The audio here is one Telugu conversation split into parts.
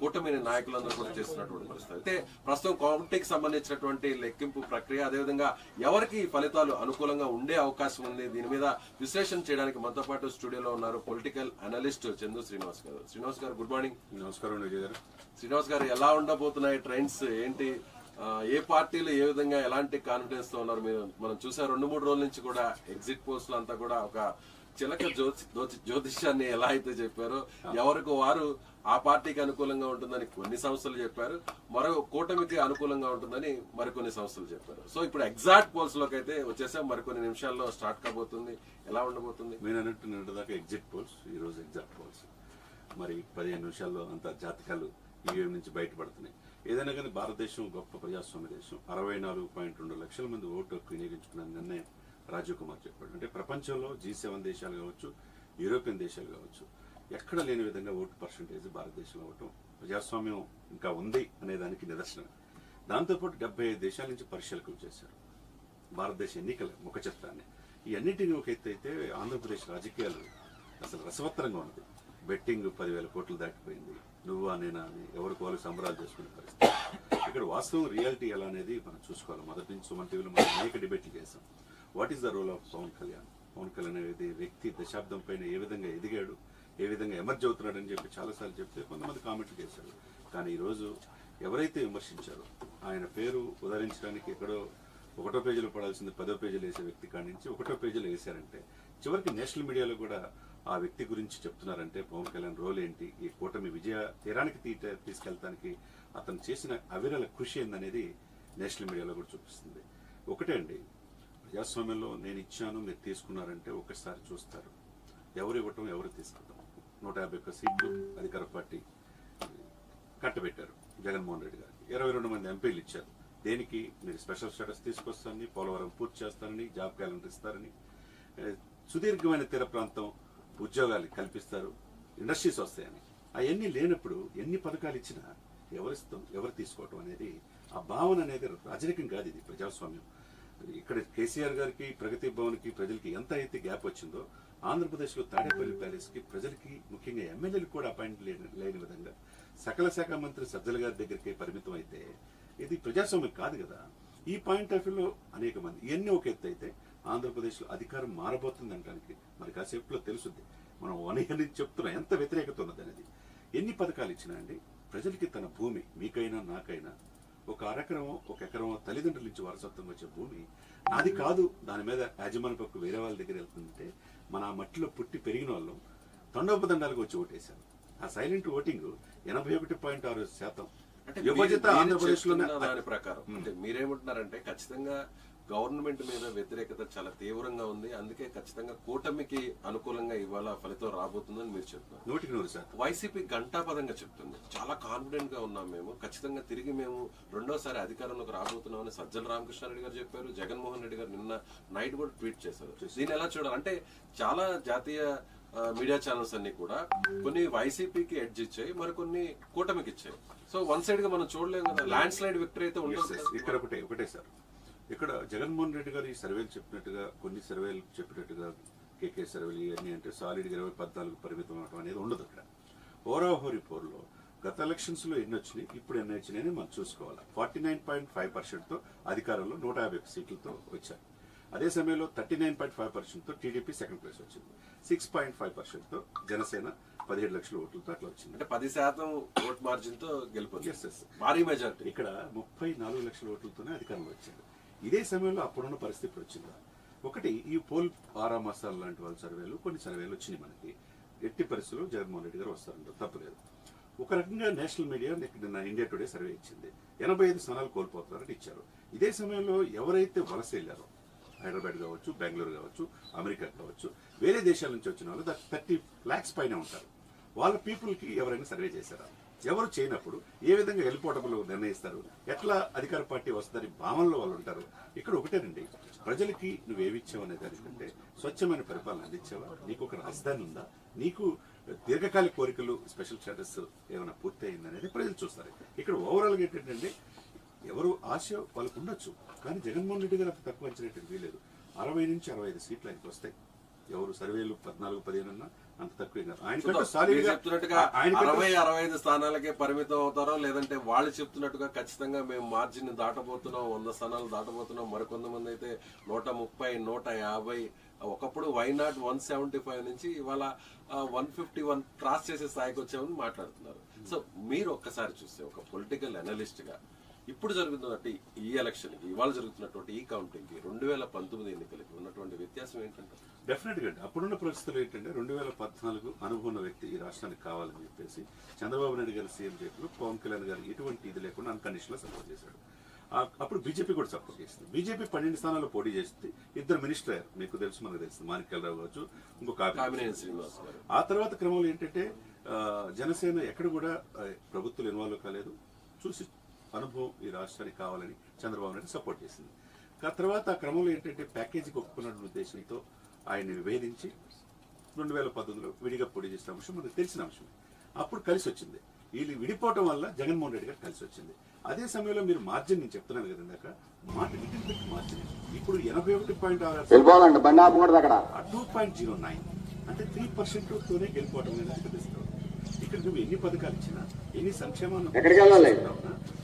కూటమి నాయకులందరూ కూడా చేస్తున్నటువంటి పరిస్థితి. అయితే ప్రస్తుతం కోటమికి సంబంధించినటువంటి లెక్కింపు ప్రక్రియ, అదేవిధంగా ఎవరికి ఫలితాలు అనుకూలంగా ఉండే అవకాశం ఉంది, దీని మీద విశ్లేషణ చేయడానికి మనతో పాటు స్టూడియోలో ఉన్నారు పొలిటికల్ అనలిస్ట్ చందు శ్రీనివాస్ గారు. శ్రీనివాస్ గారు, గుడ్ మార్నింగ్. నమస్కారం విజయ్ గారు. శ్రీనివాస్ గారు, ఎలా ఉండబోతున్నాయి ట్రెండ్స్ ఏంటి? ఏ పార్టీలు ఏ విధంగా ఎలాంటి కాన్ఫిడెన్స్ తో ఉన్నారు? మీరు మనం చూసారు 2-3 రోజుల నుంచి కూడా ఎగ్జిట్ పోస్టులు అంతా కూడా ఒక చిలక జ్యోతిష్యాన్ని ఎలా అయితే చెప్పారో, ఎవరికి వారు ఆ పార్టీకి అనుకూలంగా ఉంటుందని కొన్ని సంస్థలు చెప్పారు, మరో కూటమికి అనుకూలంగా ఉంటుందని మరికొన్ని సంస్థలు చెప్పారు. సో ఇప్పుడు ఎగ్జాక్ట్ పోల్స్ లోకి అయితే వచ్చేసాం, మరికొన్ని నిమిషాల్లో స్టార్ట్ కాబోతుంది. ఎలా ఉండబోతుంది? మీరు అన్నట్టు నిన్నటిదాకా ఎగ్జిట్ పోల్స్, ఈ రోజు ఎగ్జాక్ట్ పోల్స్. మరి 15 నిమిషాల్లో అంత జాతకాలు ఈవీఎం నుంచి బయటపడుతున్నాయి. ఏదైనా కానీ భారతదేశం గొప్ప ప్రజాస్వామ్య దేశం. 64.2 లక్షల మంది ఓటు హక్కు వినియోగించుకున్న నిన్నే రాజీవ్ కుమార్ చెప్పాడు. అంటే ప్రపంచంలో G7 దేశాలు కావచ్చు, యూరోపియన్ దేశాలు కావచ్చు, ఎక్కడ లేని విధంగా ఓటు పర్సంటేజ్ భారతదేశంలో అవటం ప్రజాస్వామ్యం ఇంకా ఉంది అనే దానికి నిదర్శనం. దాంతోపాటు 75 దేశాల నుంచి పరిశీలకులు చేశారు భారతదేశ ఎన్నికల ముఖ చిత్రాన్ని. ఈ అన్నింటినీ ఒక ఎత్తు అయితే ఆంధ్రప్రదేశ్ రాజకీయాలు అసలు రసవత్తరంగా ఉన్నది. బెట్టింగ్ 10,000 కోట్లు దాటిపోయింది. నువ్వా నేనా అని ఎవరికి వాళ్ళు సంబరాలు చేసుకునే పరిస్థితి. ఇక్కడ వాస్తవం రియాలిటీ ఎలా అనేది మనం చూసుకోవాలి. మొదటి నుంచి సుమన్ టీవీలో మనం అనేక డిబేట్లు చేశాం. What is the role of Pawan Kalyan? Pawan Kalyan అనేది వ్యక్తి దశాబ్దం పైన ఏ విధంగా ఎదిగాడు, ఏ విధంగా ఎమర్జ్ అవుతున్నాడు అని చెప్పి చాలాసార్లు చెప్తే కొంతమంది కామెంట్లు చేశారు. కానీ ఈరోజు ఎవరైతే విమర్శించారో, ఆయన పేరు ఉదహరించడానికి ఎక్కడో 1వ పేజీలో పడాల్సింది 10వ పేజీలో వేసే వ్యక్తి కాడి నుంచి 1వ పేజీలో వేశారంటే, చివరికి నేషనల్ మీడియాలో కూడా ఆ వ్యక్తి గురించి చెప్తున్నారంటే పవన్ కళ్యాణ్ రోల్ ఏంటి, ఈ కూటమి విజయ తీరానికి తీసుకెళ్తానికి అతను చేసిన అవిరల కృషి ఏందనేది నేషనల్ మీడియాలో కూడా చూపిస్తుంది. ఒకటే అండి, ప్రజాస్వామ్యంలో నేను ఇచ్చాను మీరు తీసుకున్నారంటే ఒకసారి చూస్తారు. ఎవరు ఇవ్వటం, ఎవరు తీసుకుంటాం. 151 సీట్లు అధికార పార్టీ కట్టబెట్టారు జగన్మోహన్ రెడ్డి గారికి. 22 మంది ఎంపీలు ఇచ్చారు. దేనికి? మీరు స్పెషల్ స్టేటస్ తీసుకొస్తారని, పోలవరం పూర్తి చేస్తారని, జాబ్ క్యాలెండర్ ఇస్తారని, సుదీర్ఘమైన తీర ప్రాంతం ఉద్యోగాలు కల్పిస్తారు, ఇండస్ట్రీస్ వస్తాయని. అవన్నీ లేనప్పుడు ఎన్ని పథకాలు ఇచ్చినా ఎవరిస్తాం, ఎవరు తీసుకోవటం అనేది ఆ భావన అనేది రాజరికం కాదు, ఇది ప్రజాస్వామ్యం. ఇక్కడ కేసీఆర్ గారికి, ప్రగతి భవన్కి ప్రజలకి ఎంత అయితే గ్యాప్ వచ్చిందో, ఆంధ్రప్రదేశ్లో తాడేపల్లి ప్యాలెస్కి ప్రజలకి, ముఖ్యంగా ఎమ్మెల్యేలకు కూడా అపాయింట్ లేని విధంగా సకల శాఖ మంత్రి సజ్జల గారి దగ్గరికి పరిమితం అయితే ఇది ప్రజాస్వామ్యం కాదు కదా. ఈ పాయింట్ ఆఫ్ వ్యూలో అనేక మంది ఇవన్నీ ఒక ఎత్తు అయితే, ఆంధ్రప్రదేశ్లో అధికారం మారబోతుంది అనడానికి మరి కాసేపులో తెలుసుద్ది. మనం 1 ఇయర్ నుంచి చెప్తున్నాం ఎంత వ్యతిరేకత ఉన్నది అనేది. ఎన్ని పథకాలు ఇచ్చినా అండి, ప్రజలకి తన భూమి, మీకైనా నాకైనా, ఒక అరెకరమో 1 ఎకరమో తల్లిదండ్రుల నుంచి వారసత్వం వచ్చే భూమి నాది కాదు, దాని మీద యాజమాన్య పక్కు వేరే వాళ్ళ దగ్గర వెళ్తుందంటే, మన ఆ మట్టిలో పుట్టి పెరిగిన వాళ్ళు తండోపదండాలకు వచ్చి ఓటేశారు. ఆ సైలెంట్ ఓటింగ్ 81.6%. విభజిత ఆంధ్రప్రదేశ్ లో దాని ప్రకారం అంటే మీరేమంటున్నారంటే, ఖచ్చితంగా గవర్నమెంట్ మీద వ్యతిరేకత చాలా తీవ్రంగా ఉంది, అందుకే ఖచ్చితంగా కూటమికి అనుకూలంగా ఇవాళ ఫలితం రాబోతుందని మీరు చెప్తున్నారు. 100%. వైసీపీ ఘంటాపదంగా చెప్తుంది, చాలా కాన్ఫిడెంట్ గా ఉన్నాం మేము, ఖచ్చితంగా తిరిగి మేము 2వసారి అధికారంలోకి రాబోతున్నామని సజ్జల రామకృష్ణారెడ్డి గారు చెప్పారు. జగన్మోహన్ రెడ్డి గారు నిన్న నైట్ కూడా ట్వీట్ చేశారు. దీన్ని ఎలా చూడాలి అంటే, చాలా జాతీయ మీడియా ఛానల్స్ అన్ని కూడా కొన్ని వైసీపీకి ఎడ్జ్ ఇచ్చాయి, మరికొన్ని కూటమికి ఇచ్చాయి. సో వన్ సైడ్ గా మనం చూడలేము కదా, ల్యాండ్ స్లైడ్ విక్టరీ అయితే ఉంటుంది. ఇక్కడ ఒకటే సార్, ఇక్కడ జగన్మోహన్ రెడ్డి గారు ఈ సర్వేలు చెప్పినట్టుగా, కొన్ని సర్వేలు చెప్పినట్టుగా, కేకే సర్వేలు ఇవన్నీ అంటే సాలిడ్ 2014 పరిమితం అవడం అనేది ఉండదు. ఇక్కడ ఓరాహోరీ పోర్లో గత ఎలక్షన్స్ లో ఎన్ని వచ్చినాయి, ఇప్పుడు ఎన్ని వచ్చినాయని మనం చూసుకోవాలి. 49.5%తో అధికారంలో 151 సీట్లతో వచ్చారు. అదే సమయంలో 39.5%తో టీడీపీ సెకండ్ ప్లేస్ వచ్చింది. 6.5%తో జనసేన 17 లక్షల ఓట్లతో అట్లా వచ్చింది. అంటే 10% ఓట్ మార్జిన్ తో గెలుపొంది, భారీ మెజార్టీ. ఇక్కడ 34 లక్షల ఓట్లతోనే అధికారంలో వచ్చింది. ఇదే సమయంలో అప్పుడున్న పరిస్థితి వచ్చిందా? ఒకటి, ఈ పోల్ ఆరామాసాలు లాంటి వాళ్ళ సర్వేలు, కొన్ని సర్వేలు వచ్చినాయి మనకి. ఎట్టి పరిస్థితుల్లో జగన్మోహన్ రెడ్డి గారు వస్తారంటారు, తప్పలేదు. ఒక రకంగా నేషనల్ మీడియా నిన్న ఇండియా టుడే సర్వే ఇచ్చింది, 85 స్థానాలు కోల్పోతారని ఇచ్చారు. ఇదే సమయంలో ఎవరైతే వలస వెళ్ళారో, హైదరాబాద్ కావచ్చు, బెంగళూరు కావచ్చు, అమెరికా కావచ్చు, వేరే దేశాల నుంచి వచ్చిన వాళ్ళు 30 lakhs పైన ఉంటారు. వాళ్ళ పీపుల్కి ఎవరైనా సర్వే చేశారా? ఎవరు చేయనప్పుడు ఏ విధంగా వెళ్ళిపోవటంలో నిర్ణయిస్తారు? ఎట్లా అధికార పార్టీ వస్తుందని భావనలో వాళ్ళు ఉంటారు. ఇక్కడ ఒకటేనండి, ప్రజలకి నువ్వేమిచ్చావు అనే దానికంటే స్వచ్ఛమైన పరిపాలన అందించావా? నీకు ఒక రాజధాని ఉందా? నీకు దీర్ఘకాలిక కోరికలు, స్పెషల్ స్టేటస్ ఏమైనా పూర్తి అయిందనేది ప్రజలు చూస్తారు. ఇక్కడ ఓవరాల్గా ఏంటంటే, ఎవరు ఆశ వాళ్ళకు ఉండొచ్చు, కానీ జగన్మోహన్ రెడ్డి గారు అంత తక్కువ అంచనా వీలేదు. 60 నుంచి 65 సీట్లు ఆయనకు వస్తాయి. ఎవరు సర్వేలు 14-15 అన్నా అంత తక్కువ కాదు. ఆయన మీరు చెప్తున్నట్టుగా 60-65 స్థానాలకే పరిమితం అవుతారో, లేదంటే వాళ్ళు చెప్తున్నట్టుగా ఖచ్చితంగా మేము మార్జిన్ దాటబోతున్నాం, 100 స్థానాలు దాటబోతున్నాం, మరికొంతమంది అయితే 130, 150, ఒకప్పుడు వైనాట్ 175 నుంచి ఇవాళ 151 క్రాస్ చేసే స్థాయికి వచ్చామని మాట్లాడుతున్నారు. సో మీరు ఒక్కసారి చూస్తే ఒక పొలిటికల్ అనలిస్ట్ గా ఇప్పుడు జరుగుతున్నటువంటి ఈ ఎలక్షన్ కి, ఇవాళ జరుగుతున్నటువంటి ఈ కౌంటింగ్ కి 2019 ఎన్నికలకి ఉన్నటువంటి వ్యత్యాసం ఏంటంటే? డెఫినెట్ గా అప్పుడున్న పరిస్థితులు ఏంటంటే 2014 అనుభవం ఉన్న వ్యక్తి ఈ రాష్ట్రానికి కావాలని చెప్పేసి చంద్రబాబు నాయుడు గారు సీఎం చేయడంలో పవన్ కళ్యాణ్ గారు ఎటువంటి ఇది లేకుండా అన్కండిషనల్ సపోర్ట్ చేశాడు. అప్పుడు బీజేపీ కూడా సపోర్ట్ చేస్తుంది. బీజేపీ 12 స్థానాల్లో పోటీ చేస్తుంది. 2 మినిస్టర్ అయ్యారు, మీకు తెలుసు, మనకు తెలుసు, మాణిక్యాలరావు కావచ్చు, ఇంకో కామినేని శ్రీనివాస్ గారు. ఆ తర్వాత క్రమంలో ఏంటంటే జనసేన ఎక్కడ కూడా ప్రభుత్వం ఇన్వాల్వ్ కాలేదు. చూసి అనుభవం ఈ రాష్ట్రానికి కావాలని చంద్రబాబు నాయుడు సపోర్ట్ చేసింది. తర్వాత ఆ క్రమంలో ఏంటంటే ప్యాకేజీకి ఒప్పుకున్న ఉద్దేశంతో ఆయన్ని విభేదించి 2019లో విడిగా పోటీ చేసిన అంశం మనకు తెలిసిన అంశం. అప్పుడు కలిసి వచ్చింది. వీళ్ళు విడిపోవటం వల్ల జగన్మోహన్ రెడ్డి గారు కలిసి వచ్చింది. అదే సమయంలో మీరు మార్జిన్, నేను చెప్తున్నాను కదా ఇందాక, మార్జిన్ ఇప్పుడు 81.6 2.09 అంటే 3% తోనే గెలిపోవటం అనేది తెలుస్తుంది. ఇక్కడ నువ్వు ఎన్ని పథకాలు ఇచ్చినా, ఎన్ని సంక్షేమాలు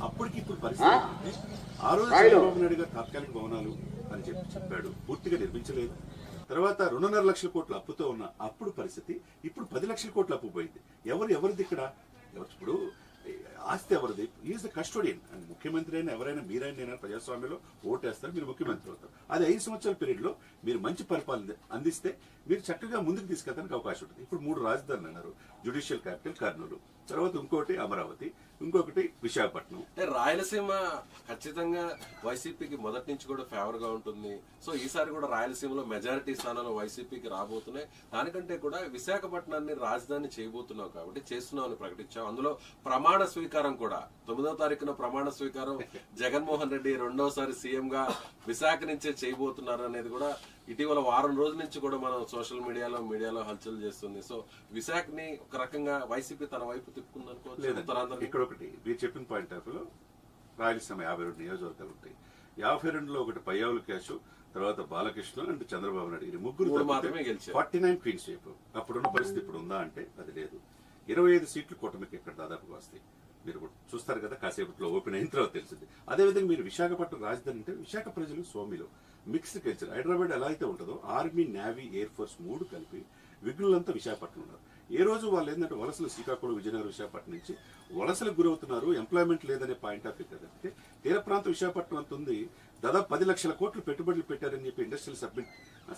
అప్పటికి ఇప్పుడు పరిస్థితి అంటే, ఆ రోజు చంద్రబాబు నాయుడు గారు తాత్కాలిక భవనాలు అని చెప్పాడు, పూర్తిగా నిర్మించలేదు. తర్వాత 2.5 లక్షల కోట్ల అప్పుతో ఉన్న అప్పుడు పరిస్థితి ఇప్పుడు 10 లక్షల కోట్ల అప్పు పోయింది. ఎవరిది ఇక్కడ? ఇప్పుడు ఆస్తి ఎవరిది? Is the custodian. ముఖ్యమంత్రి అయినా ఎవరైనా, మీరైనా ప్రజాస్వామ్యంలో ఓటేస్తారు, మీరు ముఖ్యమంత్రి అవుతారు. అది 5 సంవత్సరాల పీరియడ్ లో మీరు మంచి పరిపాలన అందిస్తే మీరు చక్కగా ముందుకు తీసుకెళ్ళడానికి అవకాశం ఉంటుంది. ఇప్పుడు 3 రాజధానులు అన్నారు. జ్యుడిషియల్ క్యాపిటల్ కర్నూలు, తర్వాత ఇంకోటి అమరావతి, ఇంకొకటి విశాఖపట్నం. అంటే రాయలసీమ ఖచ్చితంగా వైసీపీకి మొదటి నుంచి కూడా ఫేవర్ గా ఉంటుంది. సో ఈసారి కూడా రాయలసీమలో మెజారిటీ స్థానాలు వైసీపీకి రాబోతున్నాయి. దానికంటే కూడా విశాఖపట్నాన్ని రాజధాని చేయబోతున్నావు కాబట్టి చేస్తున్నావు అని ప్రకటించావు. అందులో ప్రమాణ స్వీకారం కూడా 9వ తారీఖున ప్రమాణ స్వీకారం జగన్మోహన్ రెడ్డి 2వసారి సీఎం గా విశాఖ నుంచే చేయబోతున్నారు అనేది కూడా ఇటీవల వారం రోజుల నుంచి కూడా మనం సోషల్ మీడియాలో హల్చల్ చేస్తుంది. సో విశాఖని ఒక రకంగా వైసీపీ తన వైపు తిప్పుకుందనుకోవచ్చు. ఇక్కడ ఒకటి మీరు చెప్పిన పాయింట్ ఆఫ్ లో రాయలసీమ 52 నియోజకవర్గాలు ఉంటాయి. 52లో ఒకటి పయ్యావుల క్యాష్, తర్వాత బాలకృష్ణ అండ్ చంద్రబాబు నాయుడు, ముగ్గురు మాత్రమే గెలిచారు. 49 క్వీన్ షేప్. అప్పుడున్న పరిస్థితి ఇప్పుడు ఉందా అంటే అది లేదు. 25 సీట్లు కూటమికి ఇక్కడ దాదాపుగా వస్తాయి. మీరు చూస్తారు కదా, కాసేపట్లో ఓపెన్ అయిన తర్వాత తెలిసింది. అదేవిధంగా మీరు విశాఖపట్నం రాజధాని అంటే విశాఖ ప్రజలు సోమిలో మిక్స్డ్ కల్చర్. హైదరాబాద్ ఎలా అయితే ఉంటుందో ఆర్మీ, నేవీ, ఎయిర్ ఫోర్స్ 3 కలిపి విఘ్నులంతా విశాఖపట్నం ఉన్నారు. ఏ రోజు వాళ్ళు ఏంటంటే వలసలు శ్రీకాకుళం, విజయనగరం, విశాఖపట్నం నుంచి వలసలకు గురవుతున్నారు. ఎంప్లాయ్మెంట్ లేదనే పాయింట్ ఆఫ్ వ్యూ కదంటే తీర ప్రాంతం విశాఖపట్నం అంత ఉంది. దాదాపు 10 లక్షల కోట్లు పెట్టుబడులు పెట్టారని చెప్పి ఇండస్ట్రియల్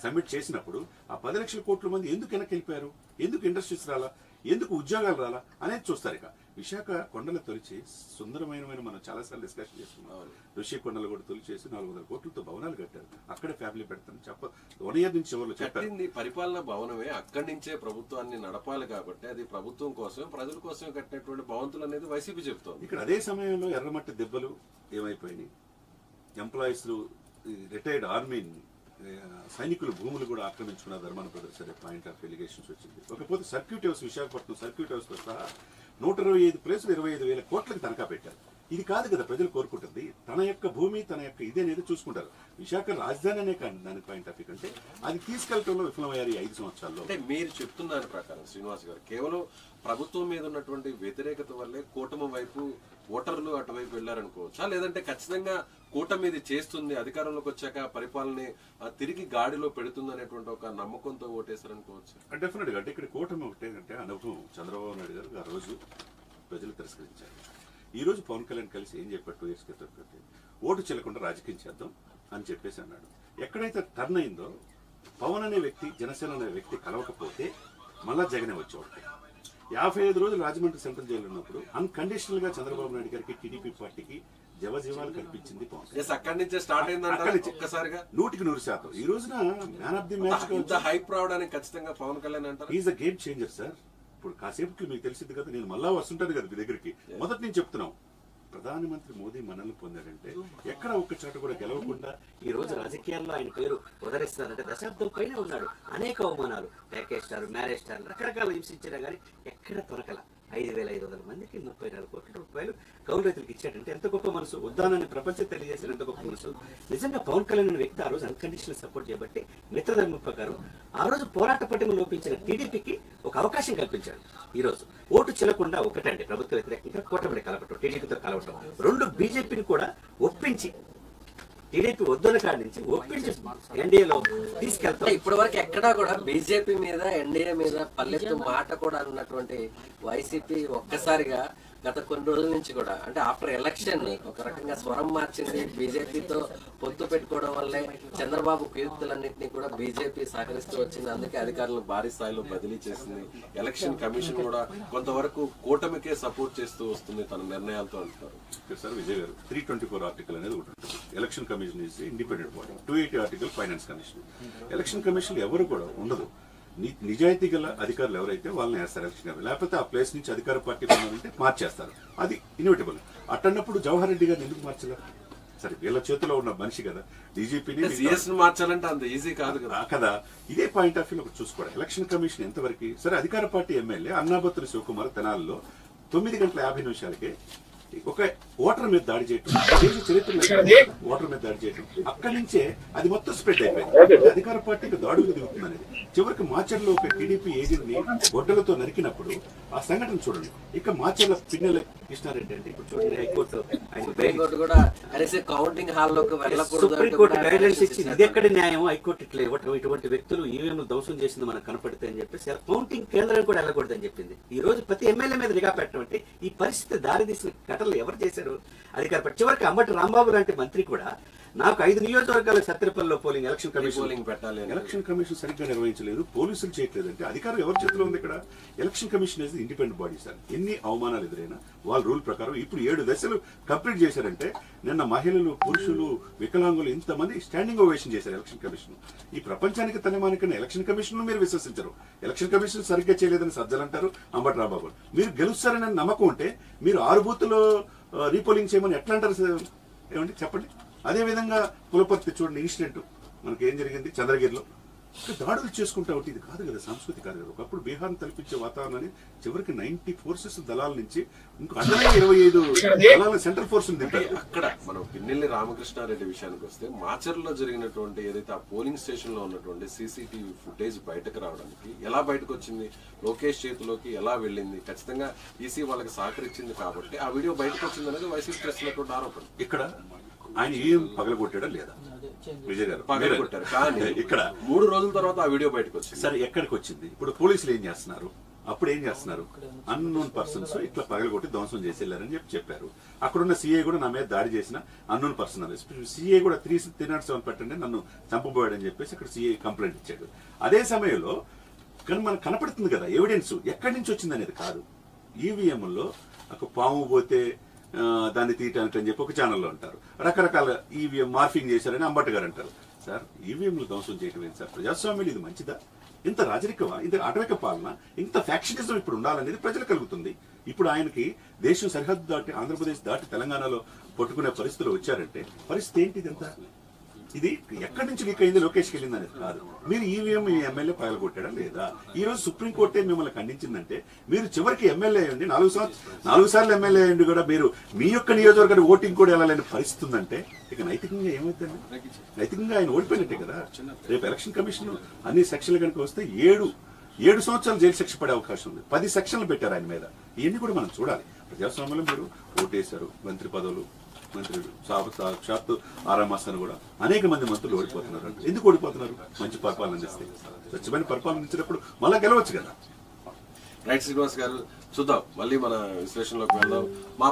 సబ్మిట్ చేసినప్పుడు ఆ 10 లక్షల కోట్ల మంది ఎందుకు వెనక్కి వెళ్ళిపోయారు? ఎందుకు ఇండస్ట్రీస్ రాలా? ఎందుకు ఉద్యోగాలు రాలా అనేది చూస్తారు. ఇక విశాఖ కొండలు తొలిచి సుందరమైన మనం చాలాసార్లు డిస్కషన్ చేసుకున్నాం. ఋషి కొండలు కూడా తొలిచేసి 400 కోట్లతో భవనాలు కట్టారు. అక్కడే ఫ్యామిలీ పెడతాను 1 ఇయర్ నుంచి ఎవరు చెప్పారు. పరిపాలన భవనమే, అక్కడి నుంచే ప్రభుత్వాన్ని నడపాలి కాబట్టి అది ప్రభుత్వం కోసం, ప్రజల కోసం కట్టినటువంటి భవంతులు అనేది వైసీపీ చెప్తోంది. ఇక్కడ అదే సమయంలో ఎర్రమట్టి దెబ్బలు ఏమైపోయినాయి, ఎంప్లాయీస్, రిటైర్డ్ ఆర్మీ సైనికులు భూములు కూడా ఆక్రమించుకున్న ధర్మాన ప్రదర్శన పాయింట్ ఆఫ్ ఎలిగేషన్స్ వచ్చింది. ఒకపోతే circuit house, Visakhapatnam circuit house తో సహా 125 ప్లేసులు 25,000 కోట్లకు తనఖా పెట్టారు. ఇది కాదు కదా ప్రజలు కోరుకుంటుంది. తన యొక్క భూమి, తన యొక్క ఇది అనేది చూసుకుంటారు. విశాఖ రాజధాని అనే కానీ దాని పాయింట్ ఆఫ్ వ్యూ కంటే అది తీసుకెళ్లడంలో విఫలమయ్యారు 5 సంవత్సరాల్లో. అంటే మీరు చెప్తున్న దాని ప్రకారం శ్రీనివాస్ గారు, కేవలం ప్రభుత్వం మీద ఉన్నటువంటి వ్యతిరేకత వల్లే కూటమి వైపు ఓటర్లు అటువైపు వెళ్లారనుకోవచ్చా? లేదంటే ఖచ్చితంగా కూటమి ఇది చేస్తుంది, అధికారంలోకి వచ్చాక పరిపాలన తిరిగి గాడిలో పెడుతుంది అనేటువంటి ఒక నమ్మకంతో ఓటేశారనుకోవచ్చు? డెఫినెట్ గా. అంటే ఇక్కడ కూటమి ఒకటేంటే అనుభవం. చంద్రబాబు నాయుడు గారు ఆ రోజు ప్రజలు తిరస్కరించారు. ఈ రోజు పవన్ కళ్యాణ్ కలిసి ఏం చెప్పారు 2 ఇయర్స్ క్రితం, ఓటు చెల్లకుండా రాజకీయం చేద్దాం అని చెప్పేసి అన్నాడు. ఎక్కడైతే టర్న్ అయిందో పవన్ అనే వ్యక్తి, జనసేన అనే వ్యక్తి కలవకపోతే మళ్ళా జగనే వచ్చేవాడు. 55 రోజులు రాజమండ్రి సెంట్రల్ జైలు ఉన్నప్పుడు అన్కండిషనల్ గా చంద్రబాబు నాయుడు గారికి, టీడీపీ పార్టీకి జవజీవాలు కల్పించింది పవన్. అక్కడి నుంచే స్టార్ట్ అయిందంటే 100%. ఈ రోజున man of the match hype రావడానికి ఖచ్చితంగా పవన్ కళ్యాణ్ అంటారు. Is a game changer sir. ఇప్పుడు కాసేపట్లో మీకు తెలిసింది కదా, నేను మళ్ళా వస్తుంటాను కదా మీ దగ్గరికి. మొదటి నేను చెప్తున్నాం, ప్రధానమంత్రి మోదీ మనల్ని పొందాడంటే ఎక్కడ ఒక్క చోట కూడా గెలవకుండా ఈ రోజు రాజకీయాల్లో ఆయన పేరు ఉదరిస్తారంటే దశాబ్దం పైన ఉన్నాడు. అనేక అవమానాలు, ప్యాకేజ్ స్టార్, మ్యారేజ్ స్టార్, రకరకాల హింసించినా కానీ ఎక్కడ దొరకల. 5,500 మందికి 34 కోట్ల రూపాయలు కౌలు రైతులకు ఇచ్చాడంటే ఎంత గొప్ప మనసు, ఉద్దానాన్ని ప్రపంచం తెలియజేసిన ఎంత గొప్ప మనసు. నిజంగా పవన్ కళ్యాణ్ అనే వ్యక్తి ఆ రోజు అన్కండిషనల్ సపోర్ట్ చేయబట్టి మిత్రధర్మ ప్రకారం ఆ రోజు పోరాట పటిమ లోపించిన టీడీపీకి ఒక అవకాశం కల్పించాడు. ఈ రోజు ఓటు చెల్లకుండా ఒకటండి ప్రభుత్వ వ్యతిరేకంగా కూటమిని కలపటం, టీడీపీతో కలవటం, 2 బీజేపీని కూడా ఒప్పించి టీడీపీ వద్దల కాడి నుంచి ఒప్పించి ఎన్డీఏలో తీసుకెళ్తాం. ఇప్పటి వరకు ఎక్కడా కూడా బీజేపీ మీద ఎన్డీఏ మీద పల్లెత్తు మాట కూడా అన్నటువంటి వైసీపీ ఒక్కసారిగా గత కొన్ని రోజుల నుంచి కూడా అంటే ఆఫ్టర్ ఎలక్షన్ ఒక రకంగా స్వరం మార్చింది. బీజేపీతో పొత్తు పెట్టుకోవడం వల్లే చంద్రబాబు కీర్తులన్నింటినీ కూడా బీజేపీ సహకరిస్తూ వచ్చింది. అందుకే అధికారులను భారీ స్థాయిలో బదిలీ చేసింది. ఎలక్షన్ కమిషన్ కూడా కొంతవరకు కూటమికే సపోర్ట్ చేస్తూ వస్తుంది తన నిర్ణయాలతో అంటున్నారు. సార్ విజయ్ గారు 324 ఆర్టికల్ అనేది ఒకటి ఉంటుంది. Election commission is independent body. 280 article finance commission. Election commission ఎవరు కూడా ఉండదు. నిజాయితీ గల అధికారులు ఎవరైతే వాళ్ళని వేస్తారు ఎలక్షన్ కమిషన్, లేకపోతే ఆ ప్లేస్ నుంచి అధికార పార్టీ ఉన్నారంటే మార్చేస్తారు. అది ఇన్విటబుల్. అట్టన్నప్పుడు జవహర్ రెడ్డి గారిని ఎందుకు మార్చలేరు? సరే వీళ్ళ చేతిలో ఉన్న మనిషి కదా, డీజీపీని మార్చాలంటే అంత ఈజీ కాదు కదా. ఇదే పాయింట్ ఆఫ్ వ్యూ చూసుకోవడం. ఎలక్షన్ కమిషన్ ఎంతవరకు సరే అధికార పార్టీ ఎమ్మెల్యే అన్నాబత్తుని శివకుమార్ తెనాలిలో 9:50 ఒక ఓటర్ మీద దాడి చేయటం, దేశ చరిత్రలో ఓటర్ మీద దాడి చేయటం, అక్కడి నుంచే అది మొత్తం స్ప్రెడ్ అయిపోయింది. అధికార పార్టీకి దాడులు దిగుతుంది అనేది. చివరికి మాచర్లో ఒక టీడీపీ ఏజెంట్ ని గొడ్డలతో నరికినప్పుడు ఆ సంఘటన చూడండి. ఇక మాచర్ల పిన్నెల కృష్ణారెడ్డి అంటే ఇప్పుడు చూడండి హైకోర్టు కూడా కౌంటింగ్ హాల్ లోకి వెళ్ళకూడదు, సుప్రీంకోర్టు గైడ్లైన్స్ ఇచ్చింది. ఇది ఎక్కడ న్యాయం? హైకోర్టు ఇట్లా ఇవ్వటం, ఇటువంటి వ్యక్తులు ఈవీఎంలు ధ్వంసం చేసింది మనకు కనపడితే అని చెప్పేసి కౌంటింగ్ కేంద్రానికి కూడా వెళ్ళకూడదని చెప్పింది. ఈ రోజు ప్రతి ఎమ్మెల్యే మీద నిఘా పెట్టడం అంటే ఈ పరిస్థితి దారి తీసిన ఘటనలు ఎవరు చేశారు? అధికార చివరికి అంబటి రాంబాబు లాంటి మంత్రి కూడా నాకు 5 నియోజకవర్గాల సత్యపల్లిలో పోలింగ్ ఎలక్షన్ కమిషన్ పెట్టాలి. ఎలక్షన్ కమిషన్ సరిగ్గా నిర్వహించలేదు, పోలీసులు చేయట్లేదు అంటే అధికారం ఎవరి చేతిలో ఉంది? ఇక్కడ ఎలక్షన్ కమిషన్ అనేది ఇండిపెండెంట్ బాడీ సార్. ఎన్ని అవమానాలు ఎదురైనా వాళ్ళ రూల్ ప్రకారం ఇప్పుడు 7 దశలు కంప్లీట్ చేశారంటే నిన్న మహిళలు, పురుషులు, వికలాంగులు ఇంతమంది స్టాండింగ్ ఓవేషన్ చేశారు ఎలక్షన్ కమిషన్. ఈ ప్రపంచానికి తనమానికన్నా ఎలక్షన్ కమిషన్ మీరు విశ్వసించరు. ఎలక్షన్ కమిషన్ సరిగ్గా చేయలేదని సజ్జలు అంటారు అంబటి రాంబాబు. మీరు గెలుస్తారని నమ్మకం ఉంటే మీరు 6 బూత్లో రీపోలింగ్ చేయమని ఎట్లా అంటారు ఏమండి చెప్పండి. అదేవిధంగా పులపర్తి చూడండి ఇన్సిడెంట్ మనకి ఏం జరిగింది చంద్రగిరిలో. దాడులు చేసుకుంటా ఒకటి ఇది కాదు కదా, సంస్కృతి కాదు కదా. ఒకప్పుడు బీహార్ని తలపించే వాతావరణాన్ని చివరికి 90 ఫోర్సెస్ దళాల నుంచి ఇంకో 25 దళాల సెంట్రల్ ఫోర్స్ అక్కడ మనం పిన్నెల్లి రామకృష్ణారెడ్డి విషయానికి వస్తే మాచర్లో జరిగినటువంటి ఏదైతే ఆ పోలింగ్ స్టేషన్ లో ఉన్నటువంటి సీసీటీవీ ఫుటేజ్ బయటకు రావడానికి ఎలా బయటకు వచ్చింది, లోకేష్ చేతిలోకి ఎలా వెళ్ళింది, ఖచ్చితంగా ఈసీ వాళ్ళకి సహకరించింది కాబట్టి ఆ వీడియో బయటకు వచ్చింది అనేది వైసీపీ చేస్తున్నటువంటి ఆరోపణ. ఇక్కడ ఆయన ఏం పగలగొట్టాడా లేదా? విజయ్ గారు పగలగొట్టారు, కానీ ఇక్కడ 3 రోజుల తర్వాత ఆ వీడియో బయటకు వచ్చింది. సరే ఎక్కడికి వచ్చింది? ఇప్పుడు పోలీసులు ఏం చేస్తున్నారు? అప్పుడు ఏం చేస్తున్నారు? అన్నోన్ పర్సన్స్ ఇట్లా పగలగొట్టి ధ్వంసం చేసి వెళ్ళారని చెప్పారు. అక్కడున్న సీఏ కూడా నా మీద దాడి చేసిన అన్నోన్ పర్సన్ అని సీఏ కూడా 307 పెట్టండి నన్ను చంపబోయాడని చెప్పేసి అక్కడ సీఏ కంప్లైంట్ ఇచ్చాడు. అదే సమయంలో కానీ మనకు కనపడుతుంది కదా ఎవిడెన్స్ ఎక్కడి నుంచి వచ్చింది అనేది కాదు. ఈవీఎంలో ఒక పాము పోతే దాన్ని తీయటానికి అని చెప్పి ఒక ఛానల్లో అంటారు. రకరకాల ఈవీఎం మార్ఫింగ్ చేశారని అంబటి గారు అంటారు. సార్ ఈవీఎంలు ధ్వంసం చేయటం ఏంటి సార్? ప్రజాస్వామ్యం ఇది మంచిదా? ఇంత రాజరికమా? ఇంత ఆటవిక పాలన, ఇంత ఫ్యాక్షనిజం ఇప్పుడు ఉండాలనేది ప్రజలు కలుగుతుంది. ఇప్పుడు ఆయనకి దేశం సరిహద్దు దాటి ఆంధ్రప్రదేశ్ దాటి తెలంగాణలో పట్టుకునే పరిస్థితులు వచ్చారంటే పరిస్థితి ఏంటి? ఇదంతా ఇది ఎక్కడి నుంచి లీక్ అయింది, లోకేష్కి వెళ్ళింది అనేది కాదు. మీరు ఈవీఎం ఈ ఎమ్మెల్యే పగలగొట్టాడా లేదా? ఈ రోజు సుప్రీంకోర్టే మిమ్మల్ని ఖండించిందంటే మీరు చివరికి ఎమ్మెల్యే అయ్యండి 4 సార్లు ఎమ్మెల్యే అయ్యండి కూడా మీరు మీ యొక్క నియోజకవర్గాన్ని ఓటింగ్ కూడా వెళ్ళాలని పరిస్థితి ఉందంటే ఇక నైతికంగా ఏమవుతుంది? నైతికంగా ఆయన ఓడిపోయినట్టే కదా. రేపు ఎలక్షన్ కమిషన్ అన్ని సెక్షన్లు కనుక వస్తే 7 సంవత్సరాలు జైలు శిక్ష పడే అవకాశం ఉంది. 10 సెక్షన్లు పెట్టారు ఆయన మీద. ఇవన్నీ కూడా మనం చూడాలి. ప్రజాస్వామ్యంలో మీరు ఓటేశారు, మంత్రి పదవులు, మంత్రులు సాక్షాత్తు ఆరామాసాన్ని కూడా అనేక మంది మంత్రులు ఓడిపోతున్నారు. ఎందుకు ఓడిపోతున్నారు? మంచి పరిపాలన అందిస్తే, స్వచ్ఛమైన పరిపాలన ఇచ్చినప్పుడు మళ్ళా గెలవచ్చు కదా. రైట్ శ్రీనివాస్ గారు, చూద్దాం మళ్ళీ మన విశ్లేషణలోకి వెళ్దాం.